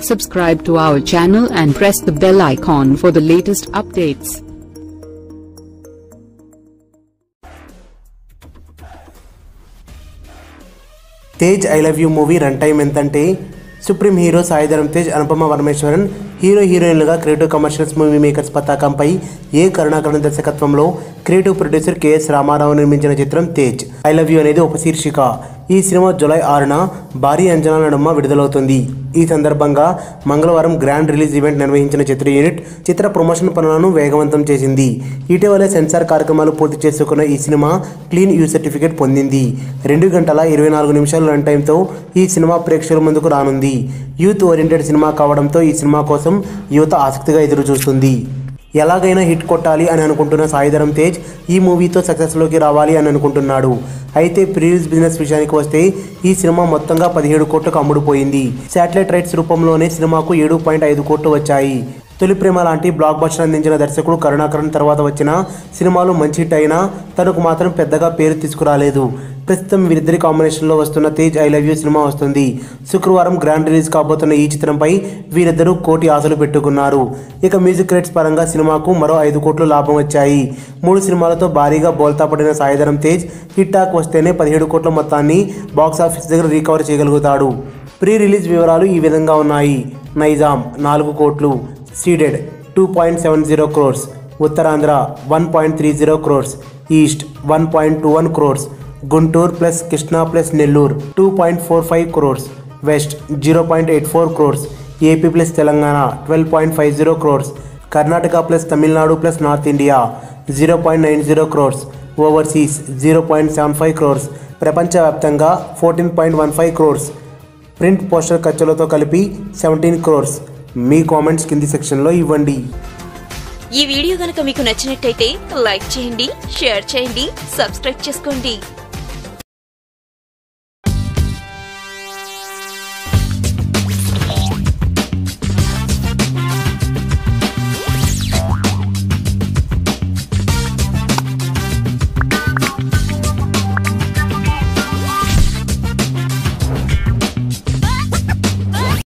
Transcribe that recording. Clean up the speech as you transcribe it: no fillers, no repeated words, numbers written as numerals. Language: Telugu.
Subscribe to our channel and press the bell icon for the latest updates. Tej I love you movie run time ఎంతంటే supreme hero Sai Dharam Tej, Anupama Parameswaran hero హీరోయిన్లుగా క్రియేటివ్ కమర్షియల్స్ మూవీ మేకర్స్ పతాకంపై ఏ కరుణాకరన్ దర్శకత్వంలో క్రియేటివ్ ప్రొడ్యూసర్ కెఎస్ రామారావు నిర్మించిన చిత్రం తేజ్ ఐ లవ్ యూ అనేది ఉపశీర్షిక. ఈ సినిమా జూలై 6న భారీ అంచనాల నడుమ విడుదలవుతుంది. ఈ సందర్భంగా మంగళవారం గ్రాండ్ రిలీజ్ ఈవెంట్ నిర్వహించిన చిత్ర యూనిట్ చిత్ర ప్రమోషన్ పనులను వేగవంతం చేసింది. ఇటీవలే సెన్సార్ కార్యక్రమాలు పూర్తి చేసుకున్న ఈ సినిమా క్లీన్ యూ సర్టిఫికేట్ పొందింది. 2 గంటల 24 నిమిషాల రన్ టైంతో ఈ సినిమా ప్రేక్షకుల ముందుకు రానుంది. యూత్ ఓరియంటెడ్ సినిమా కావడంతో ఈ సినిమా కోసం యువత ఆసక్తిగా ఎదురు చూస్తుంది. ఎలాగైనా హిట్ కొట్టాలి అని అనుకుంటున్న సాయి ధరమ్ తేజ్ ఈ మూవీతో సక్సెస్లోకి రావాలి అని అనుకుంటున్నాడు. అయితే ప్రీవియస్ బిజినెస్ విషయానికి వస్తే ఈ సినిమా మొత్తంగా 17 కోట్లకు అమ్ముడుపోయింది. శాటిలైట్ రైట్స్ రూపంలోనే సినిమాకు 7.5 కోట్లు వచ్చాయి. తొలి ప్రేమ లాంటి బ్లాక్ బస్టర్ అందించిన దర్శకుడు కరుణాకరన్ తర్వాత వచ్చిన సినిమాలు మంచి హిట్ అయినా తనకు మాత్రం పెద్దగా పేరు తీసుకురాలేదు. ప్రస్తుతం వీరిద్దరి కాంబినేషన్లో వస్తున్న Tej I love you cinema వస్తుంది. శుక్రవారం గ్రాండ్ రిలీజ్ కాబోతున్న ఈ చిత్రంపై వీరిద్దరూ కోటి ఆశలు పెట్టుకున్నారు. ఇక మ్యూజిక్ రైట్స్ పరంగా సినిమాకు మరో 5 కోట్లు లాభం వచ్చాయి. 3 సినిమాలతో భారీగా బోల్తా పడిన సాయి ధరమ్ తేజ్ హిట్ టాక్ వస్తేనే 17 కోట్ల మొత్తాన్ని బాక్సాఫీస్ దగ్గర రికవర్ చేయగలుగుతాడు. ప్రీ రిలీజ్ వివరాలు ఈ విధంగా ఉన్నాయి. నైజాం 4 కోట్లు, Ceded 2.70 crores, Uttarandhra 1.30 crores, east 1.21 crores, Guntur plus Krishna plus Nellore 2.45 crores, west 0.84 crores, AP plus Telangana 12.50 crores, Karnataka plus Tamil Nadu plus north India 0.90 crores, overseas 0.75 crores, ప్రపంచవ్యాప్తంగా 14.15 crores. ప్రింట్ పోస్టర్ ఖర్చులతో కలిపి 17 crores. మీ కామెంట్స్ కింది సెక్షన్లో ఇవ్వండి. ఈ వీడియో గనుక మీకు నచ్చినట్టయితే లైక్ చేయండి, షేర్ చేయండి, సబ్స్క్రైబ్ చేసుకోండి.